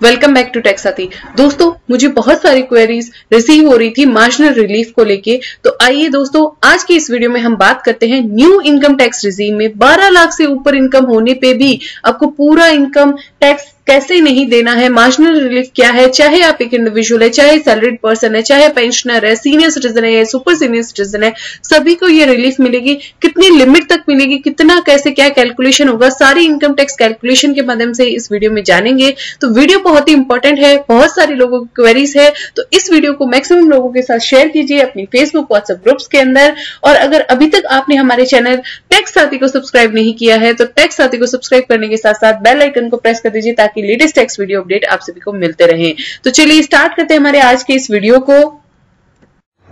Welcome back to take साथी। दोस्तों, मुझे बहुत सारी क्वेरीज रिसीव हो रही थी मार्जिनल रिलीफ को लेके। तो आइए दोस्तों, आज की इस वीडियो में हम बात करते हैं न्यू इनकम टैक्स रिजीम में 12 लाख से ऊपर इनकम होने पे भी आपको पूरा इनकम टैक्स कैसे नहीं देना है, मार्जिनल रिलीफ क्या है, चाहे आप एक इंडिविजुअल है, चाहे सैलरीड पर्सन है, चाहे पेंशनर है, सीनियर सिटीजन है, सुपर सीनियर सिटीजन है, सभी को ये रिलीफ मिलेगी। कितनी लिमिट तक मिलेगी, कितना कैसे क्या कैलकुलेशन होगा, सारी इनकम टैक्स कैलकुलेशन के माध्यम से इस वीडियो में जानेंगे। तो वीडियो बहुत ही इंपॉर्टेंट है, बहुत सारे लोगों की क्वेरीज है, तो इस वीडियो को मैक्सिमम लोगों के साथ शेयर कीजिए अपनी फेसबुक व्हाट्सएप ग्रुप्स के अंदर। और अगर अभी तक आपने हमारे चैनल टैक्स साथी को सब्सक्राइब नहीं किया है तो टैक्स साथी को सब्सक्राइब करने के साथ साथ बेल आइकन को प्रेस कर दीजिए ताकि लेटेस्ट टैक्स वीडियो अपडेट आप सभी को मिलते रहें। तो चलिए स्टार्ट करते हैं हमारे आज के इस वीडियो को।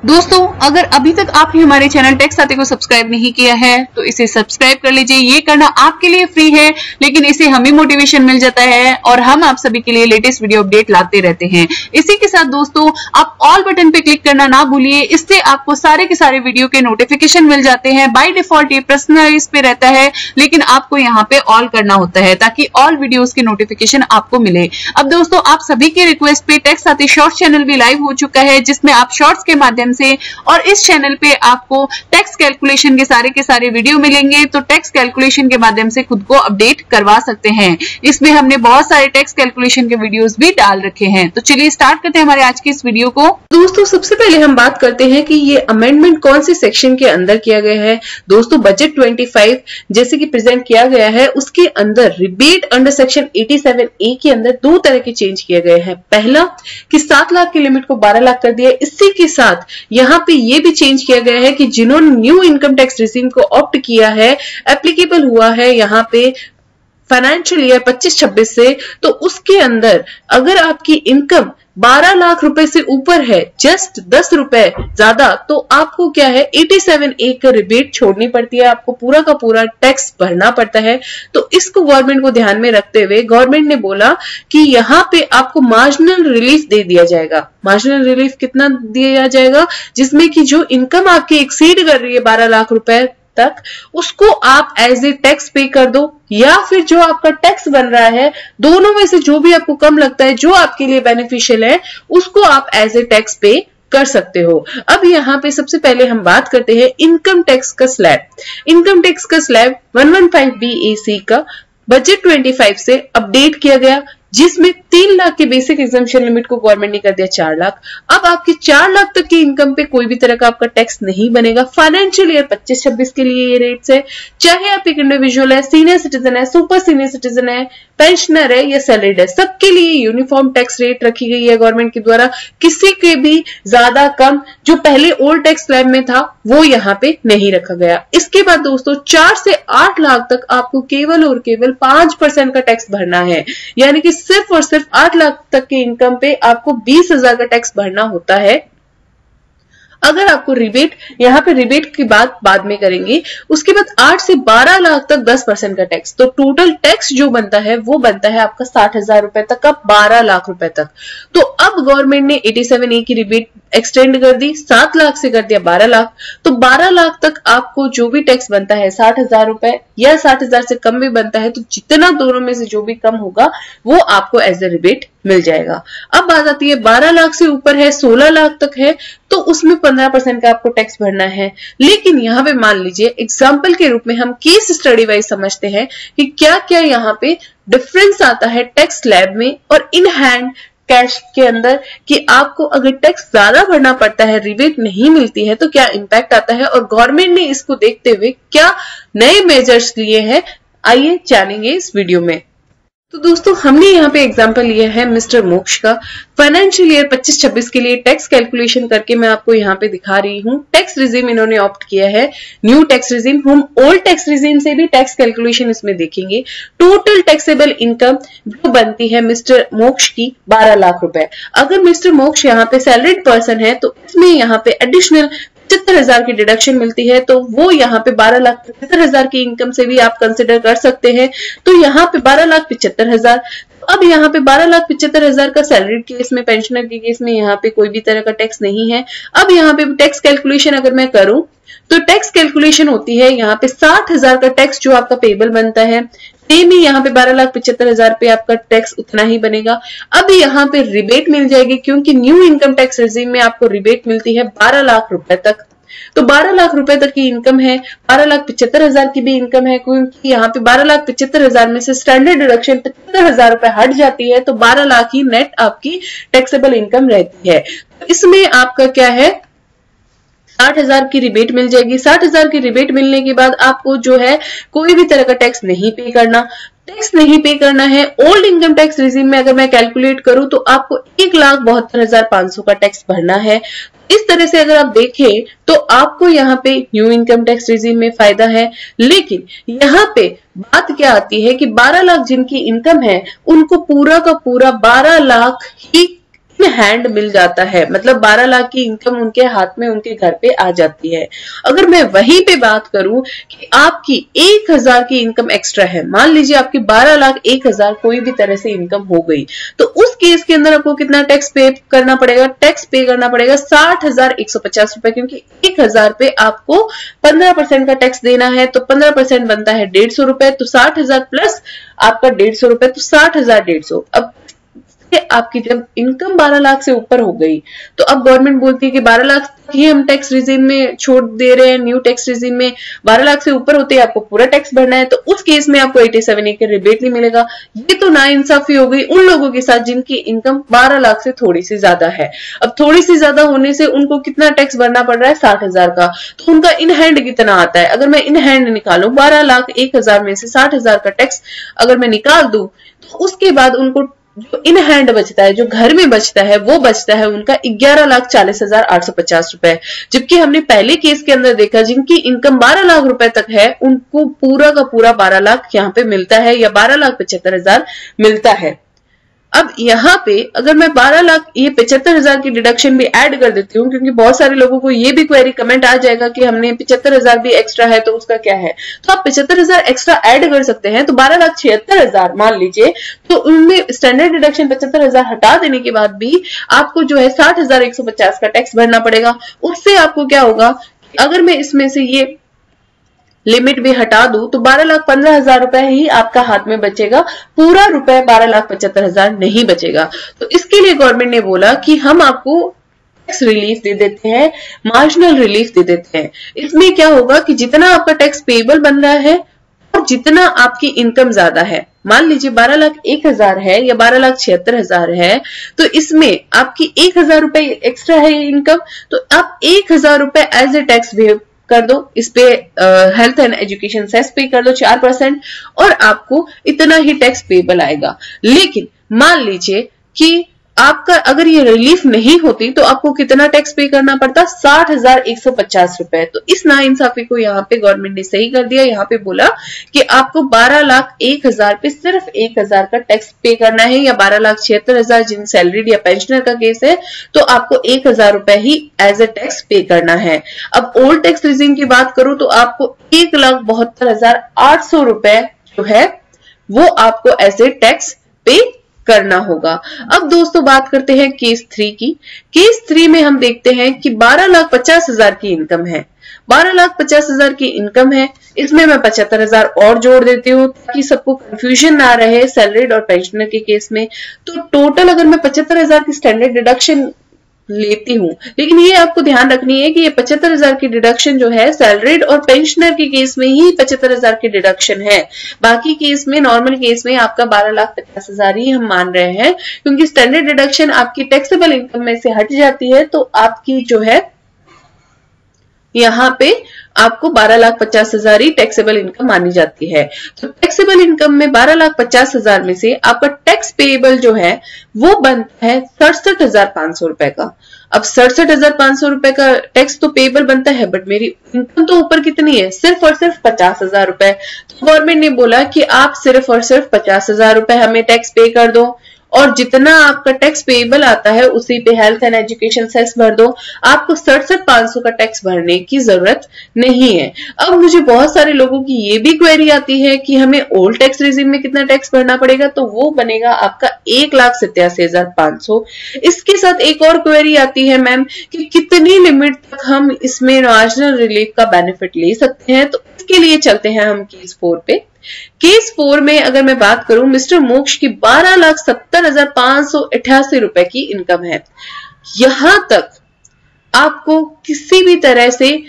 दोस्तों, अगर अभी तक आपने हमारे चैनल टैक्स साथी को सब्सक्राइब नहीं किया है तो इसे सब्सक्राइब कर लीजिए। ये करना आपके लिए फ्री है, लेकिन इससे हमें मोटिवेशन मिल जाता है और हम आप सभी के लिए लेटेस्ट वीडियो अपडेट लाते रहते हैं। इसी के साथ दोस्तों, आप ऑल बटन पे क्लिक करना ना भूलिए, इससे आपको सारे के सारे वीडियो के नोटिफिकेशन मिल जाते हैं। बाय डिफॉल्ट ये पर्सनलाइज पे रहता है, लेकिन आपको यहाँ पे ऑल करना होता है ताकि ऑल वीडियोस की नोटिफिकेशन आपको मिले। अब दोस्तों, आप सभी के रिक्वेस्ट पे टैक्स साथी शॉर्ट्स चैनल भी लाइव हो चुका है, जिसमें आप शॉर्ट्स के माध्यम से और इस चैनल पे आपको टैक्स कैलकुलेशन के सारे वीडियो मिलेंगे। तो टैक्स कैलकुलेशन के माध्यम से खुद को अपडेट करवा सकते हैं। इसमें हमने बहुत सारे टैक्स कैलकुलेशन के वीडियोस भी डाल रखे हैं। तो चलिए स्टार्ट करते हैं हमारे आज की इस वीडियो को। दोस्तों, सबसे पहले हम बात करते हैं कि ये अमेंडमेंट कौन से सेक्शन के अंदर किया गया है। दोस्तों, बजट 25 जैसे कि प्रेजेंट किया गया है, उसके अंदर रिबेट अंडर सेक्शन 87A के अंदर दो तरह के चेंज किए गए हैं। पहला कि 7 लाख की लिमिट को 12 लाख कर दिया। इसी के साथ यहाँ पे ये भी चेंज किया गया है कि जिन्होंने न्यू इनकम टैक्स रिजीम को ऑप्ट किया है, एप्लीकेबल हुआ है यहाँ पे फाइनेंशियल ईयर 25-26 से, तो उसके अंदर अगर आपकी इनकम 12 लाख रुपए से ऊपर है, जस्ट 10 रुपए ज्यादा, तो आपको क्या है 87A का रिबेट छोड़नी पड़ती है, आपको पूरा का पूरा टैक्स भरना पड़ता है। तो इसको गवर्नमेंट को ध्यान में रखते हुए गवर्नमेंट ने बोला कि यहाँ पे आपको मार्जिनल रिलीफ दे दिया जाएगा। मार्जिनल रिलीफ कितना दिया जाएगा, जिसमें कि जो इनकम आपकी एक्सीड कर रही है 12 लाख रुपए तक, उसको आप एज ए टैक्स पे कर दो, या फिर जो आपका टैक्स बन रहा है दोनों में से जो भी आपको कम लगता है, जो आपके लिए बेनिफिशियल है, उसको आप एज ए टैक्स पे कर सकते हो। अब यहाँ पे सबसे पहले हम बात करते हैं इनकम टैक्स का स्लैब। इनकम टैक्स का स्लैब 115BAC का बजट 25 से अपडेट किया गया, जिसमें 3 लाख के बेसिक एग्जम्पशन लिमिट को गवर्नमेंट ने कर दिया 4 लाख। अब आपकी 4 लाख तक की इनकम पे कोई भी तरह का आपका टैक्स नहीं बनेगा। फाइनेंशियल ईयर 25-26 के लिए ये रेट्स है, चाहे आप एक इंडिविजुअल है, सीनियर सिटीजन है, सुपर सीनियर सिटीजन है, पेंशनर है या सैलरीड है, सबके लिए यूनिफॉर्म टैक्स रेट रखी गई है गवर्नमेंट के द्वारा। किसी के भी ज्यादा कम जो पहले ओल्ड टैक्स स्लैब में था वो यहाँ पे नहीं रखा गया। इसके बाद दोस्तों 4 से 8 लाख तक आपको केवल और केवल 5% का टैक्स भरना है, यानी कि सिर्फ और सिर्फ 8 लाख तक की इनकम पे आपको 20,000 का टैक्स भरना होता है। अगर आपको रिबेट, यहाँ पे रिबेट की बात बाद में करेंगे। उसके बाद 8 से 12 लाख तक 10% का टैक्स, तो टोटल टैक्स जो बनता है वो बनता है आपका 60,000 रुपए तक का 12 लाख रुपए तक। तो अब गवर्नमेंट ने 87A की रिबेट एक्सटेंड कर दी, 7 लाख से कर दिया 12 लाख। तो 12 लाख तक आपको जो भी टैक्स बनता है 60,000 रुपए या 60,000 से कम भी बनता है, तो जितना दोनों में से जो भी कम होगा वो आपको एज ए रिबेट मिल जाएगा। अब बात आती है 12 लाख से ऊपर है, 16 लाख तक है, तो उसमें 15% का आपको टैक्स भरना है। लेकिन यहाँ पे मान लीजिए एग्जाम्पल के रूप में हम केस स्टडी वाइज समझते हैं कि क्या क्या यहाँ पे डिफरेंस आता है टैक्स स्लैब में और इन हैंड कैश के अंदर, कि आपको अगर टैक्स ज्यादा भरना पड़ता है, रिबेट नहीं मिलती है, तो क्या इंपैक्ट आता है और गवर्नमेंट ने इसको देखते हुए क्या नए मेजर्स लिए हैं, आइए जानेंगे इस वीडियो में। तो दोस्तों, हमने यहाँ पे एग्जांपल लिया है मिस्टर मोक्ष का। फाइनेंशियल ईयर 25-26 के लिए टैक्स कैलकुलेशन करके मैं आपको यहाँ पे दिखा रही हूँ। टैक्स रिजीम इन्होंने ऑप्ट किया है, न्यू टैक्स रिजीम। हम ओल्ड टैक्स रिजीम से भी टैक्स कैलकुलेशन इसमें देखेंगे। टोटल टैक्सेबल इनकम जो बनती है मिस्टर मोक्ष की 12 लाख रुपए। अगर मिस्टर मोक्ष यहाँ पे सैलरीड पर्सन है तो इसमें यहाँ पे एडिशनल 75,000 की डिडक्शन मिलती है, तो वो यहाँ पे 12,75,000 की इनकम से भी आप कंसिडर कर सकते हैं। तो यहाँ पे 12,75,000। अब यहाँ पे 12,75,000 का सैलरी केस में, पेंशनर के केस में यहाँ पे कोई भी तरह का टैक्स नहीं है। अब यहाँ पे टैक्स कैलकुलेशन अगर मैं करूं तो टैक्स कैलकुलेशन होती है यहाँ पे 60,000 का टैक्स जो आपका पेबल बनता है, सेम ही यहाँ पे 12,75,000 पे आपका टैक्स उतना ही बनेगा। अब यहाँ पे रिबेट मिल जाएगी, क्योंकि न्यू इनकम टैक्स रेजिम में आपको रिबेट मिलती है 12 लाख रुपए तक। तो 12 लाख रुपए तक की इनकम है, 12,75,000 की भी इनकम है, क्योंकि यहाँ पे 12,75,000 में से स्टैंडर्ड डिडक्शन 75,000 रुपए हट जाती है, तो 12 लाख ही नेट आपकी टैक्सेबल इनकम रहती है। तो इसमें आपका क्या है, 60,000 की रिबेट मिल जाएगी। 60,000 की रिबेट मिलने के बाद आपको जो है कोई भी तरह का टैक्स नहीं पे करना, है। ओल्ड इनकम टैक्स रिजीम में अगर मैं कैलकुलेट करूं तो आपको 1,72,500 का टैक्स भरना है। इस तरह से अगर आप देखें तो आपको यहाँ पे न्यू इनकम टैक्स रिजीम में फायदा है। लेकिन यहाँ पे बात क्या आती है कि 12 लाख जिनकी इनकम है उनको पूरा का पूरा 12 लाख ही हैंड मिल जाता है, मतलब 12 लाख की इनकम उनके हाथ में उनके घर पे आ जाती है। अगर मैं वहीं पे बात करूं कि आपकी 1,000 की इनकम एक्स्ट्रा है, मान लीजिए आपकी 12 लाख 1,000 कोई भी तरह से इनकम हो गई, तो उस केस के अंदर आपको कितना टैक्स पे करना पड़ेगा? टैक्स पे करना पड़ेगा 60,150 रुपए, क्योंकि 1,000 पे आपको 15% का टैक्स देना है। तो 15% बनता है 150 रुपए, तो 60,000 प्लस आपका 150 रुपए, तो 60,150। अब आपकी जब इनकम 12 लाख से ऊपर हो गई तो अब गवर्नमेंट बोलती है कि 12 लाख ही हम टैक्स रिजीम में छूट दे रहे हैं। न्यू टैक्स रिजीम में 12 लाख से ऊपर होते ही आपको पूरा टैक्स भरना है, तो उस केस में आपको 87A के रिबेट नहीं मिलेगा। ये तो नाइंसाफी हो गई उन लोगों के साथ जिनकी इनकम 12 लाख से थोड़ी सी ज्यादा है। अब थोड़ी सी ज्यादा होने से उनको कितना टैक्स भरना पड़ रहा है? 60,000 का। तो उनका इन हैंड कितना आता है? अगर मैं इन हैंड निकालू 12 लाख 1,000 में से 60,000 का टैक्स अगर मैं निकाल दूं, तो उसके बाद उनको जो इन हैंड बचता है, जो घर में बचता है, वो बचता है उनका 11,40,850 रुपए। जबकि हमने पहले केस के अंदर देखा जिनकी इनकम 12 लाख रुपए तक है उनको पूरा का पूरा 12 लाख यहाँ पे मिलता है, या 12,75,000 मिलता है। अब यहाँ पे अगर मैं 12 लाख ये 75,000 की डिडक्शन भी ऐड कर देती हूँ, क्योंकि बहुत सारे लोगों को ये भी क्वेरी कमेंट आ जाएगा कि हमने 75,000 भी एक्स्ट्रा है तो उसका क्या है, तो आप 75,000 एक्स्ट्रा ऐड कर सकते हैं। तो 12,76,000 मान लीजिए, तो उनमें स्टैंडर्ड डिडक्शन 75,000 हटा देने के बाद भी आपको जो है 60,150 का टैक्स भरना पड़ेगा। उससे आपको क्या होगा, अगर मैं इसमें से ये लिमिट भी हटा दूं तो 12,15,000 रुपए ही आपका हाथ में बचेगा, पूरा रुपए 12,75,000 नहीं बचेगा। तो इसके लिए गवर्नमेंट ने बोला कि हम आपको टैक्स रिलीफ दे देते हैं, मार्जिनल रिलीफ दे देते हैं। इसमें क्या होगा कि जितना आपका टैक्स पेएबल बन रहा है और जितना आपकी इनकम ज्यादा है, मान लीजिए 12,01,000 है या 12,76,000 है, तो इसमें आपकी 1,000 रुपए एक्स्ट्रा है इनकम, तो आप 1,000 रुपए एज ए टैक्स पे कर दो। इस पे हेल्थ एंड एजुकेशन सेस पे कर दो 4% और आपको इतना ही टैक्स पेएबल आएगा। लेकिन मान लीजिए कि आपका अगर ये रिलीफ नहीं होती तो आपको कितना टैक्स पे करना पड़ता? 60,150 रुपए। तो इस नाइंसाफी को यहाँ पे गवर्नमेंट ने सही कर दिया। यहाँ पे बोला कि आपको 12,01,000 पे सिर्फ 1,000 का टैक्स पे करना है, या 12,76,000 जिन सैलरीड या पेंशनर का केस है तो आपको 1,000 रुपए ही एज ए टैक्स पे करना है। अब ओल्ड टैक्स रिजीम की बात करूं तो आपको 1,72,800 रुपए जो है वो आपको एज ए टैक्स पे करना होगा। अब दोस्तों बात करते हैं केस 3 की। केस 3 में हम देखते हैं कि 12,50,000 की इनकम है। 12,50,000 की इनकम है, इसमें मैं 75,000 और जोड़ देती हूँ ताकि सबको कंफ्यूजन ना रहे सैलरीड और पेंशनर के केस में। तो टोटल अगर मैं 75,000 की स्टैंडर्ड डिडक्शन लेती हूँ, लेकिन ये आपको ध्यान रखनी है कि ये 75,000 की डिडक्शन जो है सैलरीड और पेंशनर के केस में ही 75,000 की डिडक्शन है। बाकी केस में, नॉर्मल केस में आपका 12,50,000 ही हम मान रहे हैं, क्योंकि स्टैंडर्ड डिडक्शन आपकी टैक्सेबल इनकम में से हट जाती है, तो आपकी जो है यहाँ पे आपको 12,50,000 ही टैक्सेबल इनकम मानी जाती है। तो टैक्सेबल इनकम में 12,50,000 में से आपका टैक्स पेएबल जो है वो बनता है 67,500 रुपए का। अब 67,500 रुपए का टैक्स तो पेएबल बनता है, बट मेरी इनकम तो ऊपर कितनी है? सिर्फ और सिर्फ 50,000 रुपए। तो गवर्नमेंट ने बोला कि आप सिर्फ और सिर्फ 50,000 रुपए हमें टैक्स पे कर दो, और जितना आपका टैक्स पेएबल आता है उसी पे हेल्थ एंड एजुकेशन सेस भर दो। आपको 67,500 का टैक्स भरने की जरूरत नहीं है। अब मुझे बहुत सारे लोगों की ये भी क्वेरी आती है कि हमें ओल्ड टैक्स रिजीम में कितना टैक्स भरना पड़ेगा, तो वो बनेगा आपका 1,87,500। इसके साथ एक और क्वेरी आती है मैम कि कितनी लिमिट तक हम इसमें मार्जिनल रिलीफ का बेनिफिट ले सकते हैं, तो इसके लिए चलते हैं हम केस 4 पे। केस 4 में अगर मैं बात करूं, मिस्टर मोक्ष की 12,70,588 रुपए की इनकम है। यहां तक आपको किसी भी तरह से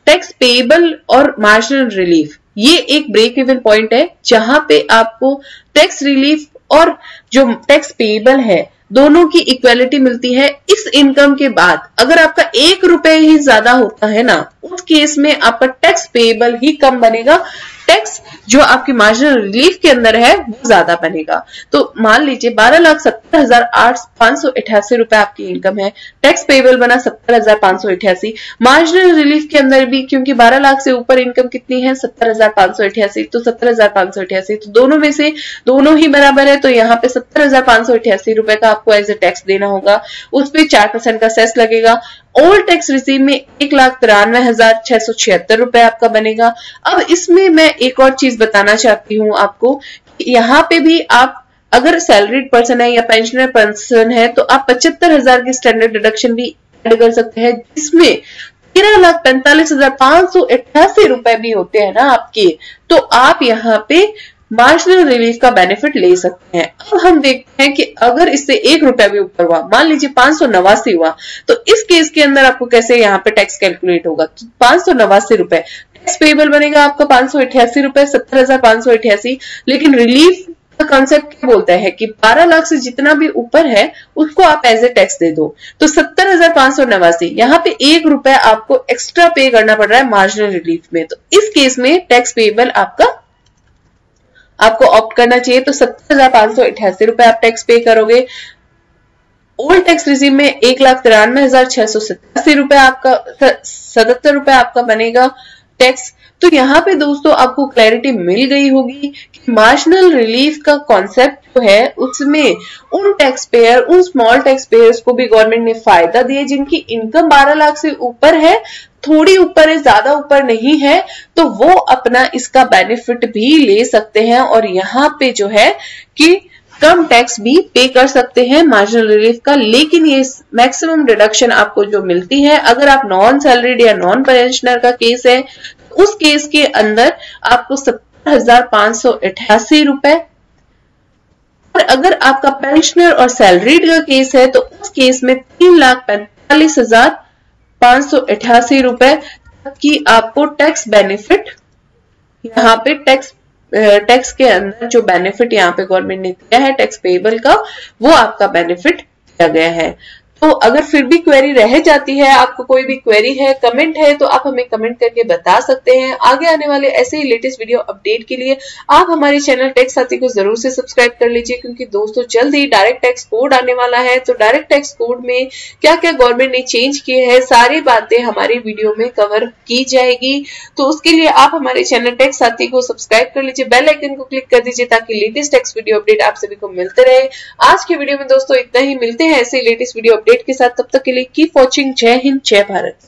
टैक्स पेएबल और मार्जिनल रिलीफ, ये एक ब्रेक इवन पॉइंट है जहां पे आपको टैक्स रिलीफ और जो टैक्स पेएबल है दोनों की इक्वालिटी मिलती है। इस इनकम के बाद अगर आपका 1 रुपए ही ज्यादा होता है ना, उस केस में आपका टैक्स पेएबल ही कम बनेगा, टैक्स जो आपकी मार्जिनल रिलीफ के अंदर है वो ज्यादा बनेगा। तो मान लीजिए 12,70,588 रुपए आपकी इनकम है, टैक्स पेएबल बना 70,588, मार्जिनल रिलीफ के अंदर भी क्योंकि 12 लाख से ऊपर इनकम कितनी है 70,588, तो 70,588, तो दोनों में से दोनों ही बराबर है, तो यहाँ पे 70,588 रुपए का आपको एज ए टैक्स देना होगा, उस पर 4% का सेस लगेगा। ऑल टैक्स रिसीव में 1,93,676 रुपए आपका बनेगा। अब इसमें मैं एक और चीज बताना चाहती हूँ आपको, यहाँ पे भी आप अगर सैलरीड पर्सन है या पेंशनर पर्सन है तो आप 75,000 की स्टैंडर्ड डिडक्शन भी ऐड कर सकते हैं, जिसमें 13,45,588 रुपए भी होते हैं ना आपके, तो आप यहाँ पे मार्जिनल रिलीफ का बेनिफिट ले सकते हैं। अब हम देखते हैं कि अगर इससे 1 रुपया भी ऊपर हुआ, मान लीजिए 589 हुआ, तो इस केस के अंदर आपको कैसे यहाँ पे टैक्स कैलकुलेट होगा। तो 589 रुपए टैक्स पेएबल बनेगा आपका 588 रुपए, 70,588, लेकिन रिलीफ का कॉन्सेप्ट क्या बोलता है कि 12 लाख से जितना भी ऊपर है उसको आप एज ए टैक्स दे दो, तो 70,589, यहाँ पे 1 रुपया आपको एक्स्ट्रा पे करना पड़ रहा है मार्जिनल रिलीफ में, तो इस केस में टैक्स पेएबल आपको ऑप्ट करना चाहिए। तो 70,588 रुपए आप टैक्स पे करोगे। ओल्ड टैक्स रिसीव में 1,93,687 रुपए आपका 77 रुपए आपका बनेगा टैक्स। तो यहाँ पे दोस्तों आपको क्लैरिटी मिल गई होगी कि मार्जिनल रिलीफ का कॉन्सेप्ट जो है उसमें उन टैक्स पेयर, उन स्मॉल टैक्स पेयर्स को भी गवर्नमेंट ने फायदा दिया जिनकी इनकम 12 लाख से ऊपर है, थोड़ी ऊपर है, ज्यादा ऊपर नहीं है, तो वो अपना इसका बेनिफिट भी ले सकते हैं और यहाँ पे जो है कि कम टैक्स भी पे कर सकते हैं मार्जिनल रिलीफ का। लेकिन ये मैक्सिमम डिडक्शन आपको जो मिलती है, अगर आप नॉन सैलरीड या नॉन पेंशनर का केस है, उस केस के अंदर आपको 70,588 रुपए, और अगर आपका पेंशनर और सैलरीड का केस है तो उस केस में 3,45,588 रुपए की आपको टैक्स बेनिफिट, यहाँ पे टैक्स के अंदर जो बेनिफिट यहाँ पे गवर्नमेंट ने दिया है टैक्स पेएबल का, वो आपका बेनिफिट दिया गया है। तो अगर फिर भी क्वेरी रह जाती है, आपको कोई भी क्वेरी है, कमेंट है, तो आप हमें कमेंट करके बता सकते हैं। आगे आने वाले ऐसे ही लेटेस्ट वीडियो अपडेट के लिए आप हमारे चैनल टैक्स साथी को जरूर से सब्सक्राइब कर लीजिए, क्योंकि दोस्तों जल्द ही डायरेक्ट टैक्स कोड आने वाला है। तो डायरेक्ट टैक्स कोड में क्या क्या गवर्नमेंट ने चेंज किए हैं, सारी बातें हमारी वीडियो में कवर की जाएगी। तो उसके लिए आप हमारे चैनल टैक्स साथी को सब्सक्राइब कर लीजिए, बेल आइकन को क्लिक कर दीजिए ताकि लेटेस्ट टैक्स वीडियो अपडेट आप सभी को मिलते रहे। आज के वीडियो में दोस्तों इतना ही, मिलते हैं ऐसे लेटेस्ट वीडियो अपडेट के साथ, तब तक के लिए कीप वॉचिंग। जय हिंद, जय भारत।